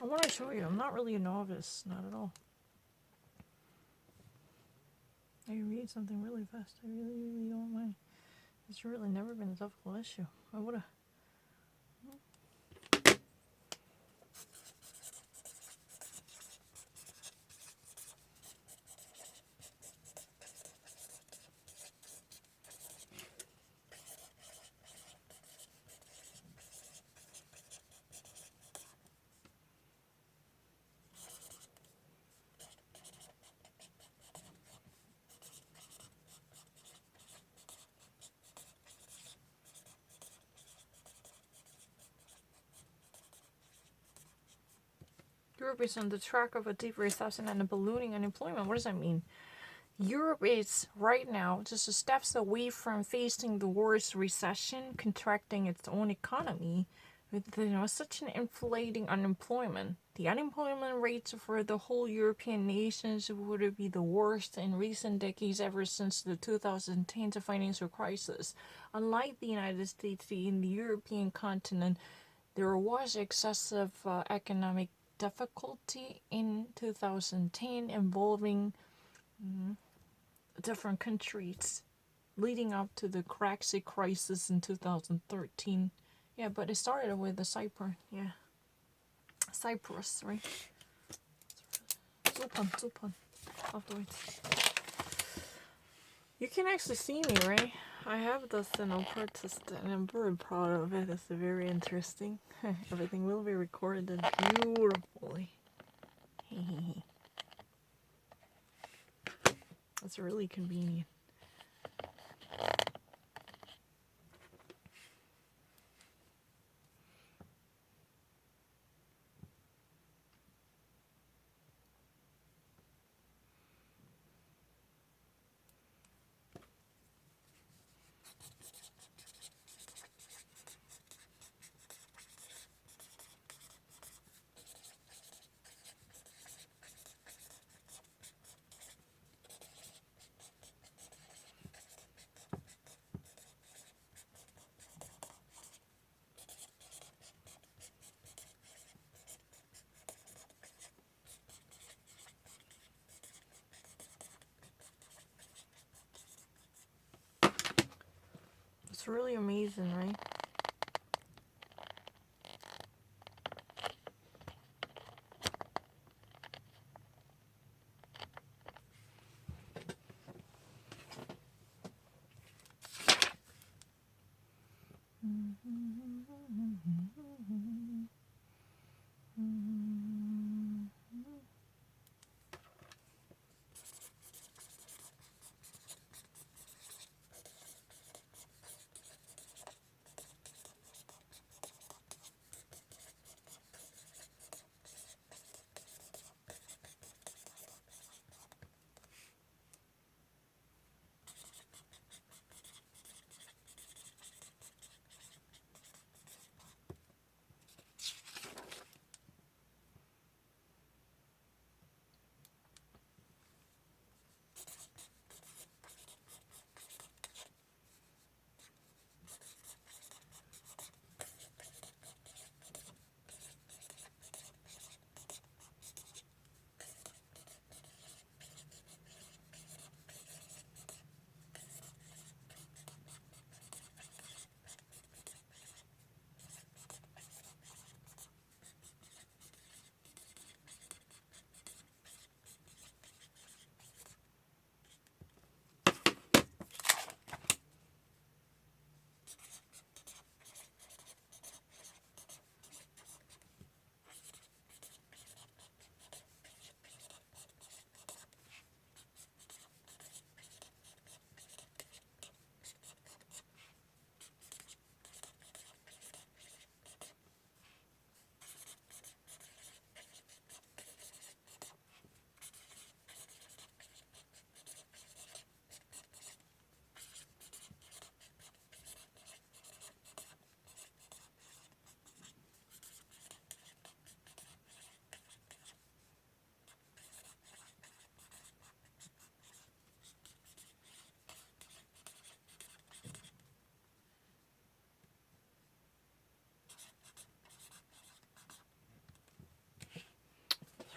I want to show you. I'm not really a novice, not at all. I read something really fast. I really don't mind. It's really never been a difficult issue. I would have. Europe is on the track of a deep recession and a ballooning unemployment. What does that mean? Europe is right now just steps away from facing the worst recession, contracting its own economy with such an inflating unemployment. The unemployment rates for the whole European nations would be the worst in recent decades ever since the 2010 financial crisis. Unlike the United States, in the European continent, there was excessive economic difficulty in 2010 involving different countries leading up to the Brexit crisis in 2013. Yeah, but it started with the Cyprus. Yeah, Cyprus, right? Zupan. Afterwards. You can actually see me, right? I have this protest and I'm very proud of it. It's very interesting. Everything will be recorded beautifully. It's really convenient. It's really amazing, right?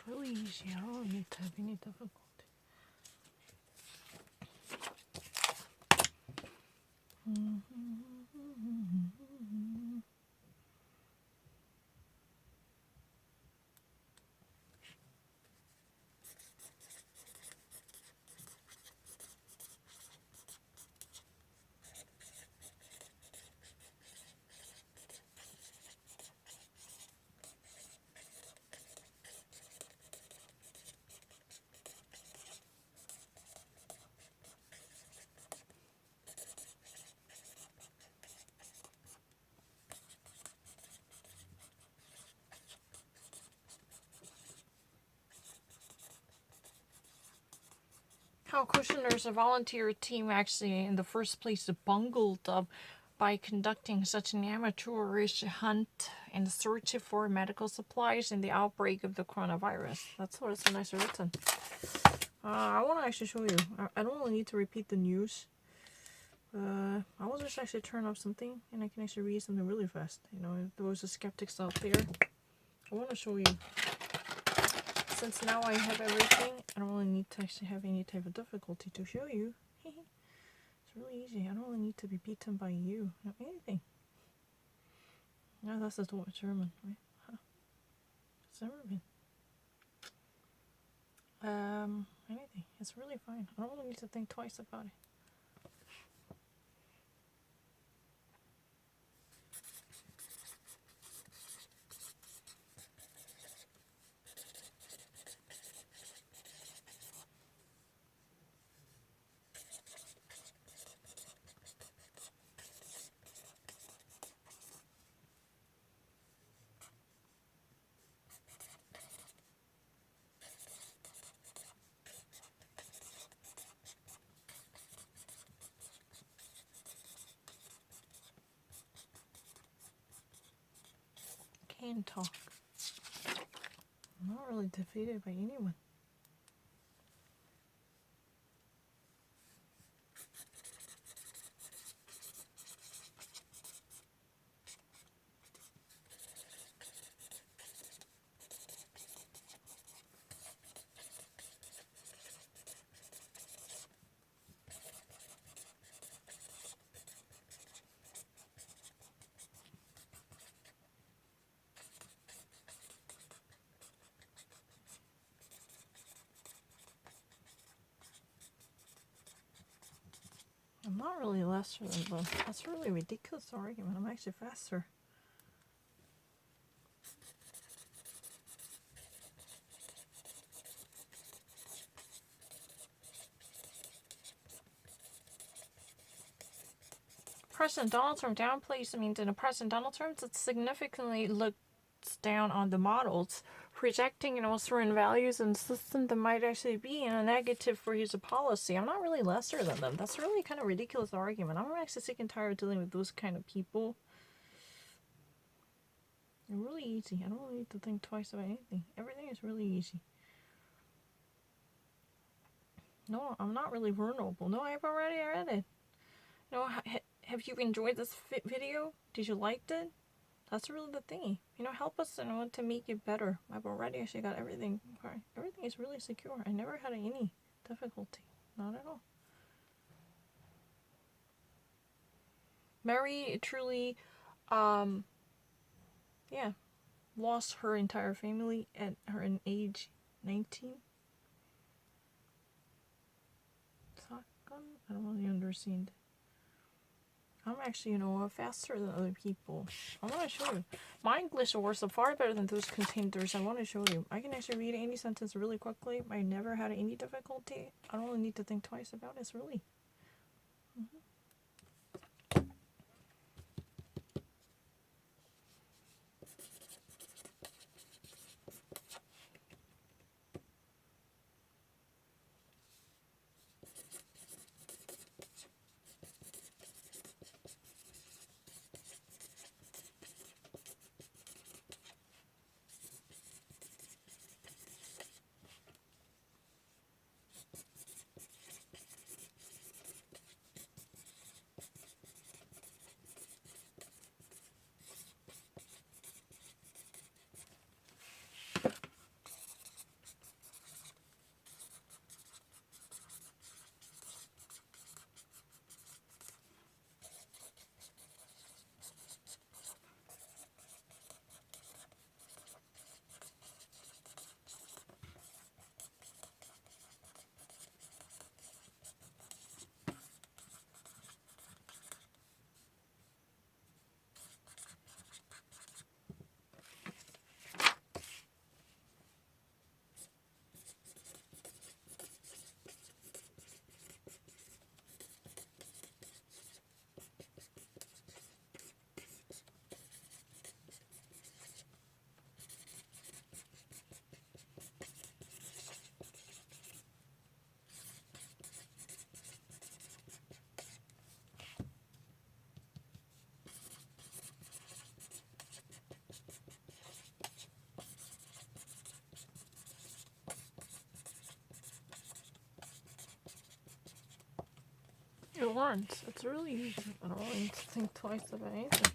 really easy. I don't need to have any difficulty. How Kushner's a volunteer team actually in the first place bungled up by conducting such an amateurish hunt in search for medical supplies in the outbreak of the coronavirus. That's what it's nice written. I want to actually show you. I don't really need to repeat the news. I will just actually turn off something and I can actually read something really fast. You know, if there was a skeptics out there. I want to show you. Since now I have everything, I don't really need to actually have any type of difficulty to show you. It's really easy. I don't really need to be beaten by you. No, anything. No, that's the German, right? Huh. It's never been. Anything. It's really fine. I don't really need to think twice about it. Can talk. I'm not really defeated by anyone. I'm not really lesser than them. That's a really ridiculous argument. I'm actually faster. President Donald Trump downplays, in President Donald Trump, it significantly looks down on the models, projecting certain values and systems that might actually be in a negative for his policy. I'm not really lesser than them. That's a really kind of ridiculous argument. I'm actually sick and tired of dealing with those kind of people. They're really easy. I don't really need to think twice about anything. Everything is really easy. No, I'm not really vulnerable. No, I've already read it. Have you enjoyed this video? Did you like it? That's really the thing. Help us to make it better. I've already actually got everything. Everything is really secure. I never had any difficulty. Not at all. Mary truly, lost her entire family at her age 19. I don't really understand. I'm actually, faster than other people. I want to show you. My English words are far better than those contenders. I want to show you. I can actually read any sentence really quickly. I never had any difficulty. I don't really need to think twice about it. It's really. once. It's really easy. I don't need to think twice about anything.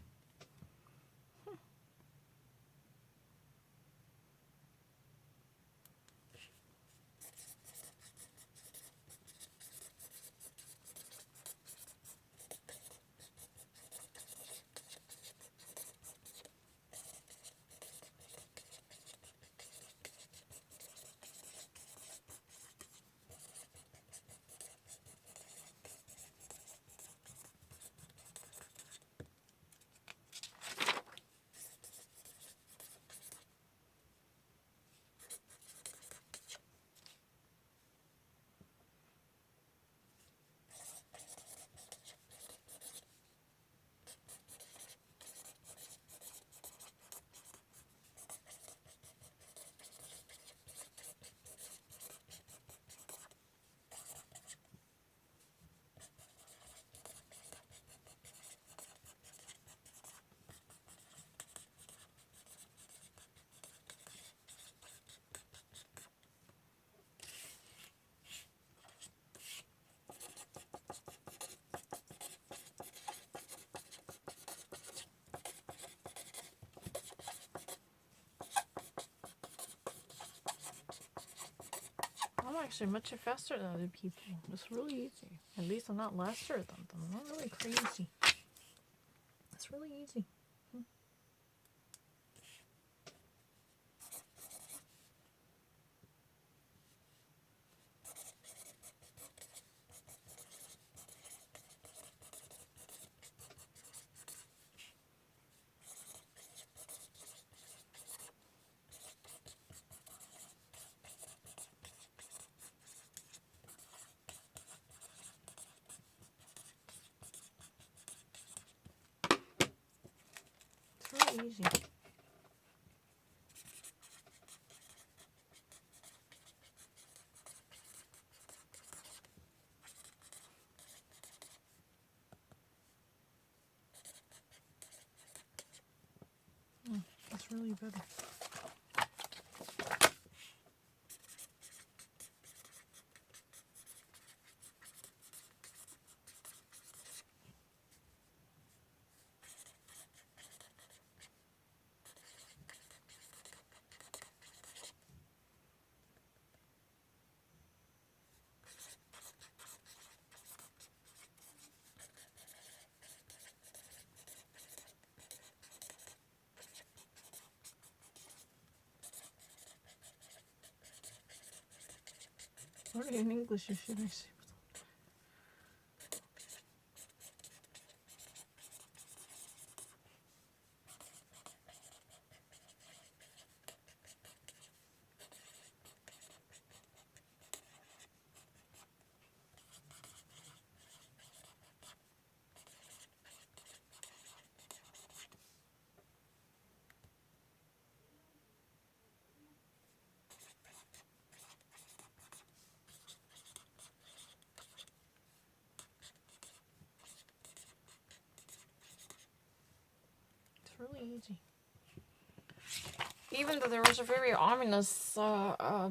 I'm actually much faster than other people. It's really easy. At least I'm not lesser than them. I'm not really crazy. It's really easy. It's really easy. That's really better. Or in English, should I say? It's really easy. Even though there was a very ominous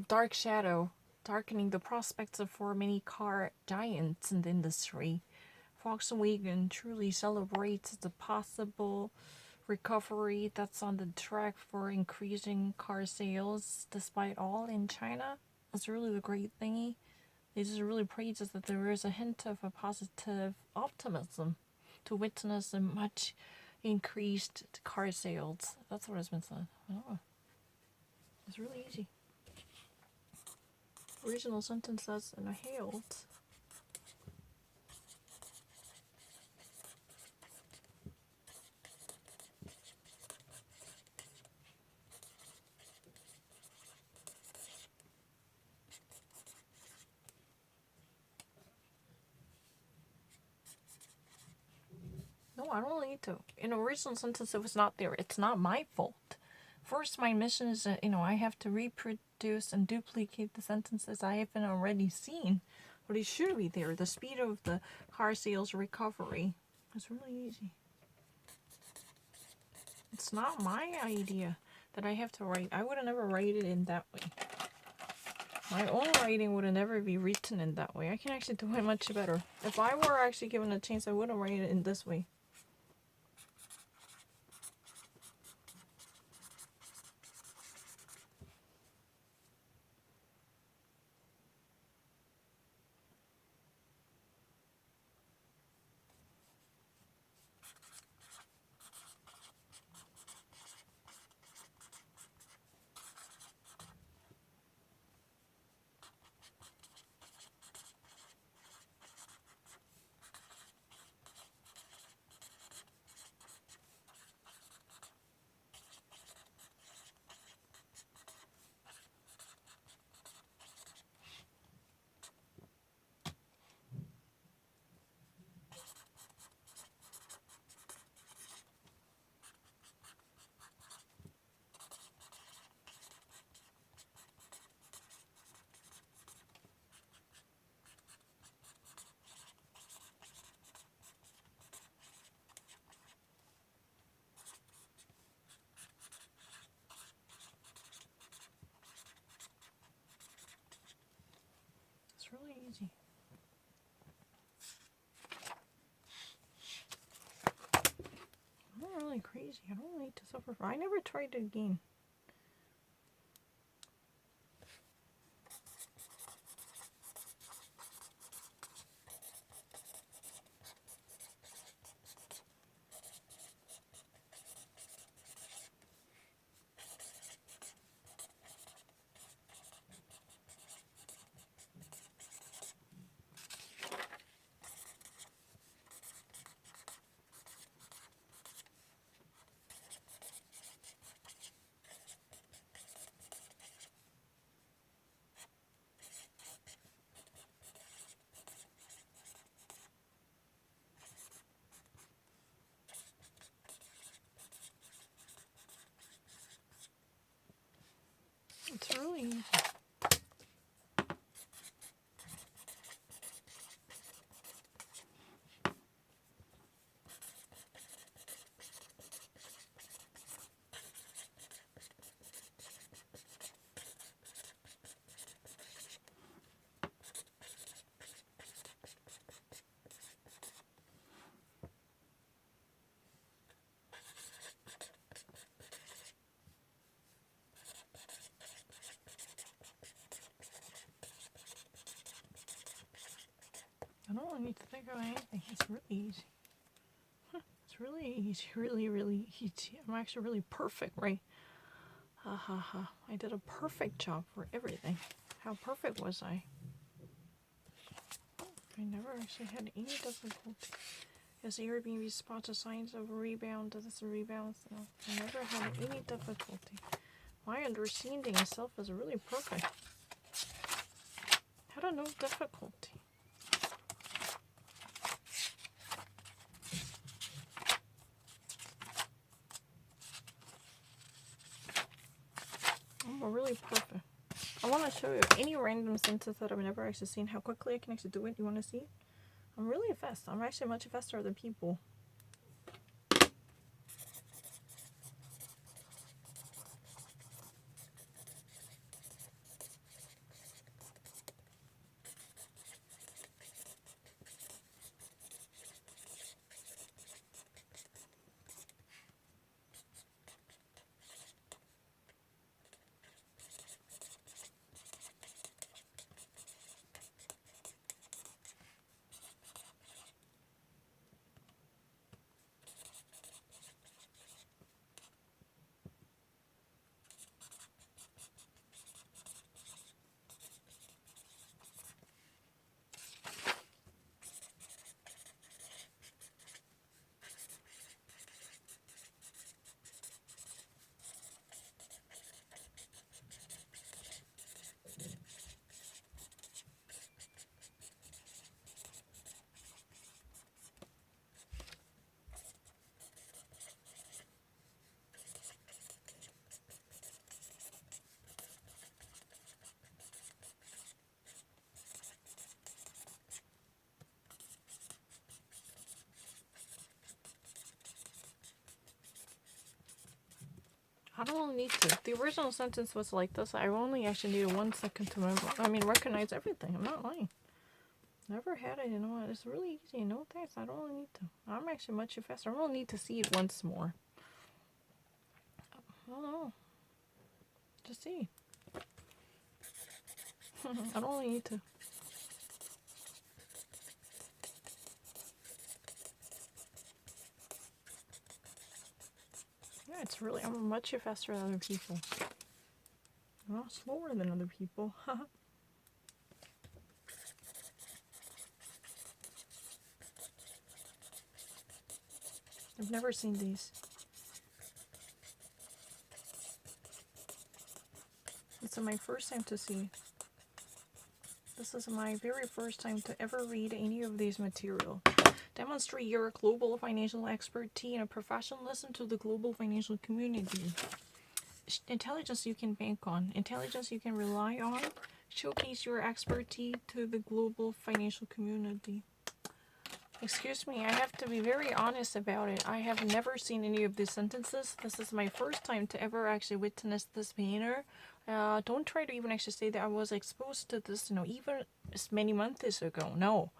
dark shadow darkening the prospects for many car giants in the industry, Volkswagen truly celebrates the possible recovery that's on the track for increasing car sales despite all in China. That's really the great thingy. It just really praises that there is a hint of a positive optimism to witness a much increased car sales. That's what has been said. Oh, it's really easy. Original sentence says inhaled. No, I don't need to. In original sentence, it was not there. It's not my fault. First, my mission is that, I have to reproduce and duplicate the sentences I haven't already seen. But it should be there. The speed of the car sales recovery. It's really easy. It's not my idea that I have to write. I would have never write it in that way. My own writing would never be written in that way. I can actually do it much better. If I were actually given a chance, I wouldn't write it in this way. It's really easy. I'm not really crazy. I don't need to suffer. I never tried it again. It's really easy. I don't really need to think of anything. It's really easy. It's really easy. Really, really easy. I'm actually really perfect, right? Ha ha ha. I did a perfect job for everything. How perfect was I? I never actually had any difficulty. Is Airbnb spots signs of a rebound? Does this rebound? No, I never had any difficulty. My understanding itself is really perfect. Had no difficulty. I'm really perfect. I want to show you any random sentence that I've never actually seen, how quickly I can actually do it. You want to see it? I'm really fast. I'm actually much faster than people. I don't really need to. The original sentence was like this. I only actually needed 1 second to remember. I mean, recognize everything. I'm not lying. Never had it, you know what? It's really easy. No thanks. I don't really need to. I'm actually much faster. I don't really need to see it once more. I don't know. Just see. I don't really need to. Yeah, it's really, I'm much faster than other people. I'm not slower than other people. I've never seen these. It's my first time to see. This is my very first time to ever read any of these material. Demonstrate your global financial expertise and professionalism to the global financial community. Intelligence you can bank on. Intelligence you can rely on. Showcase your expertise to the global financial community. Excuse me, I have to be very honest about it. I have never seen any of these sentences. This is my first time to ever actually witness this manner. Don't try to even actually say that I was exposed to this, even as many months ago. No.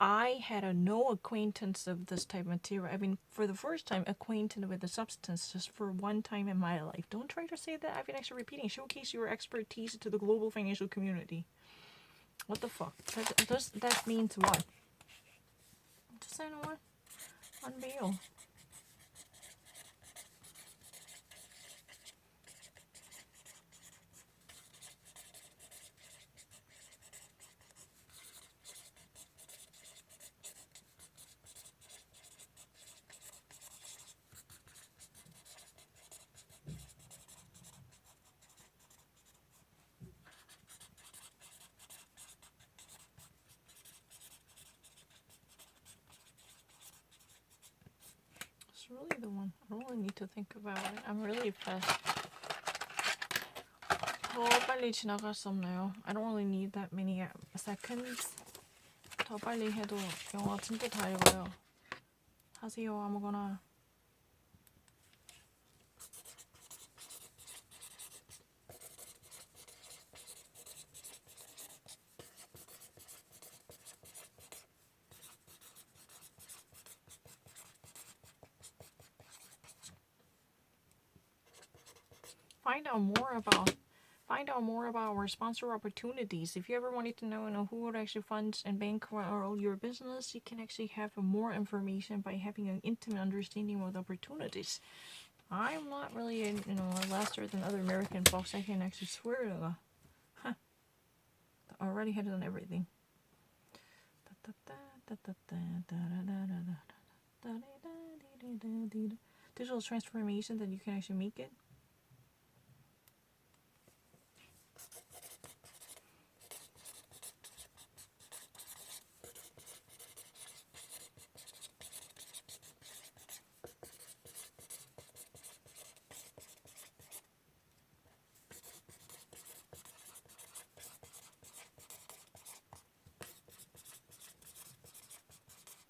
I had no acquaintance of this type of material. I mean, for the first time, acquainted with the substance just for one time in my life. Don't try to say that I've been actually repeating. Showcase your expertise to the global financial community. What the fuck? That means what? Just say, you know what? Unveil. It's really the one. I don't really need to think about it. I'm really fast. 더 빨리 지나갈 수 없나요? I don't really need that many seconds. 더 빨리 해도 영어 진짜 다 읽어요. 하세요, 아무거나. Find out more about our sponsor opportunities. If you ever wanted to know, who would actually fund and bankroll your business, you can actually have more information by having an intimate understanding of the opportunities. I'm not really, lesser than other American folks. I can actually swear to that. Huh. I already had done everything. Digital transformation that you can actually make it.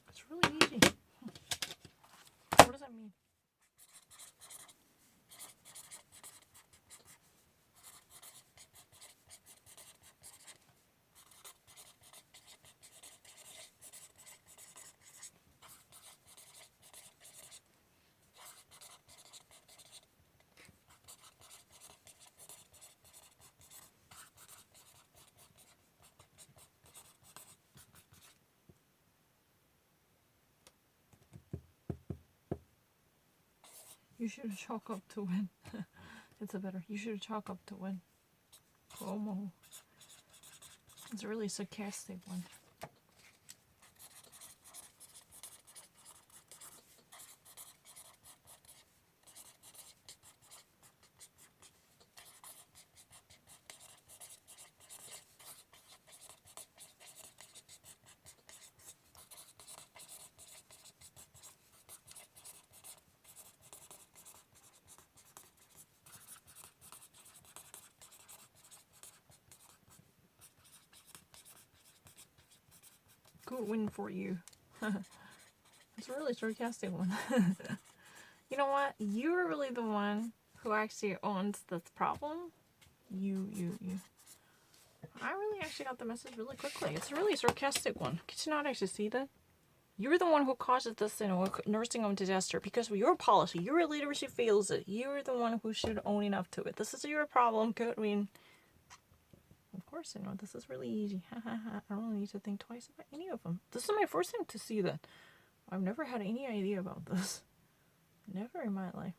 It's really easy. What does that mean? You should chalk up to win. It's a better. You should chalk up to win. Cuomo. It's a really sarcastic one. Good win for you. It's a really sarcastic one. You know what? You're really the one who actually owns this problem. You. I really actually got the message really quickly. It's a really sarcastic one. Could you not actually see that? You're the one who causes this, nursing home disaster because of your policy. Your leadership fails it. You're the one who should own up to it. This is your problem. I mean, of course I know. This is really easy. I don't need to think twice about any of them. This is my first time to see that. I've never had any idea about this. Never in my life.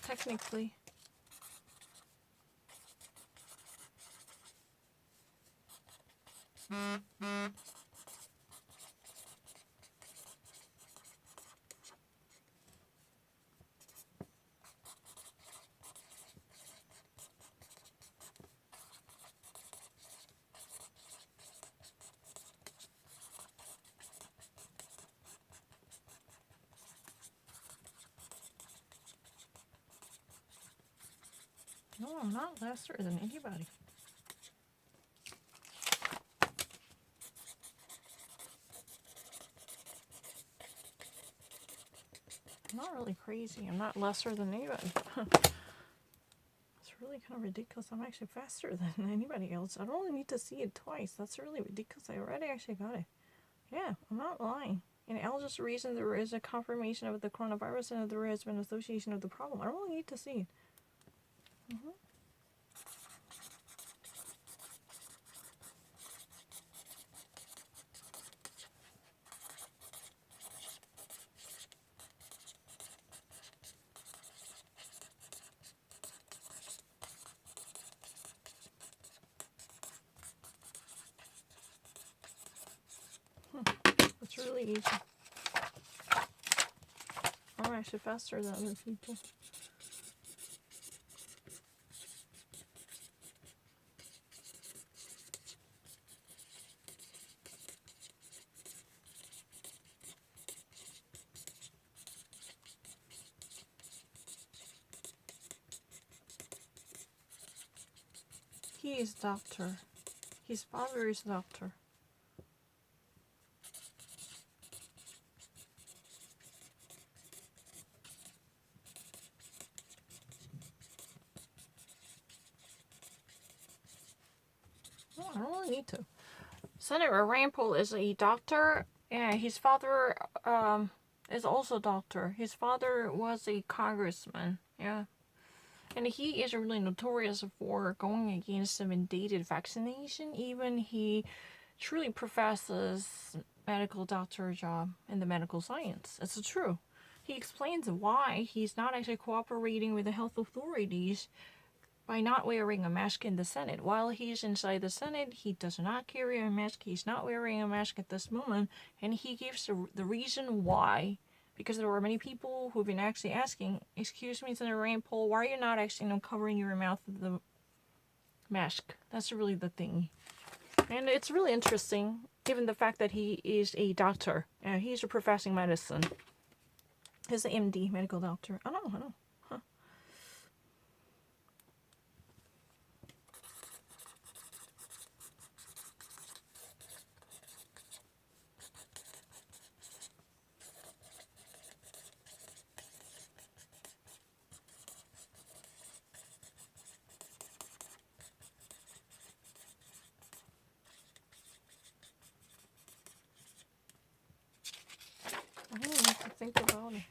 Technically. No, I'm not lesser than anybody. I'm not really crazy. I'm not lesser than anybody. It's really kind of ridiculous. I'm actually faster than anybody else. I don't really need to see it twice. That's really ridiculous. I already actually got it. Yeah, I'm not lying. And Al just reasoned there is a confirmation of the coronavirus and there has been association of the problem. I don't really need to see it. It's really easy. I'm actually faster than other people. He is doctor. His father is doctor. No, I don't really need to. Senator Rand Paul is a doctor, and his father is also a doctor. His father was a congressman, yeah. And he is really notorious for going against the mandated vaccination. Even he truly professes medical doctor job in the medical science. It's true. He explains why he's not actually cooperating with the health authorities by not wearing a mask in the Senate. While he's inside the Senate, he does not carry a mask. He's not wearing a mask at this moment. And he gives the reason why. Because there are many people who've been actually asking, excuse me, Senator Rand Paul, why are you not actually covering your mouth with the mask? That's really the thing. And it's really interesting. given the fact that he is a doctor. He's a professing medicine. He's an MD, medical doctor. I don't know. Huh. I don't need to think about it.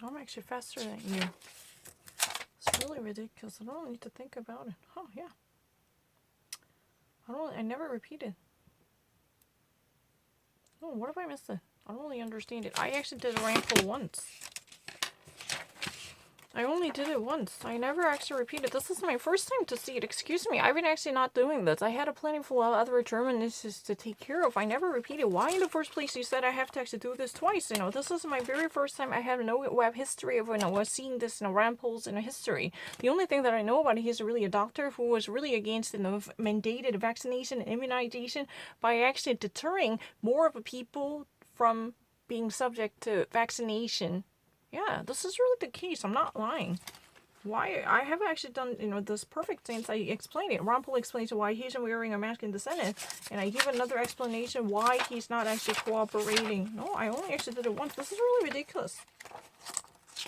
I'm actually faster than you. It's really ridiculous. I don't need to think about it. Oh, yeah. I never repeated. Oh, what if I missed it? I don't really understand it. I actually did a ramble once. I only did it once. I never actually repeated. This is my first time to see it. Excuse me. I've been actually not doing this. I had a plenty full of other German issues to take care of. I never repeated. Why in the first place you said I have to actually do this twice? You know, this is my very first time. I have no web history of, you know, seeing this in rambles in a history. The only thing that I know about it, he's really a doctor who was really against, you know, mandated vaccination and immunization by actually deterring more of the people from being subject to vaccination. Yeah, this is really the case. I'm not lying. Why? I have actually done, you know, this perfect sense. I explained it. Rumpel explains why he isn't wearing a mask in the Senate. And I give another explanation why he's not actually cooperating. No, I only actually did it once. This is really ridiculous.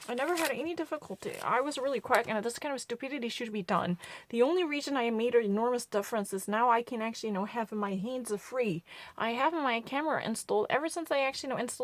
I never had any difficulty. I was really quick, and this kind of stupidity should be done. The only reason I made an enormous difference is now I can actually, you know, have my hands free. I have my camera installed ever since I actually, you know, installed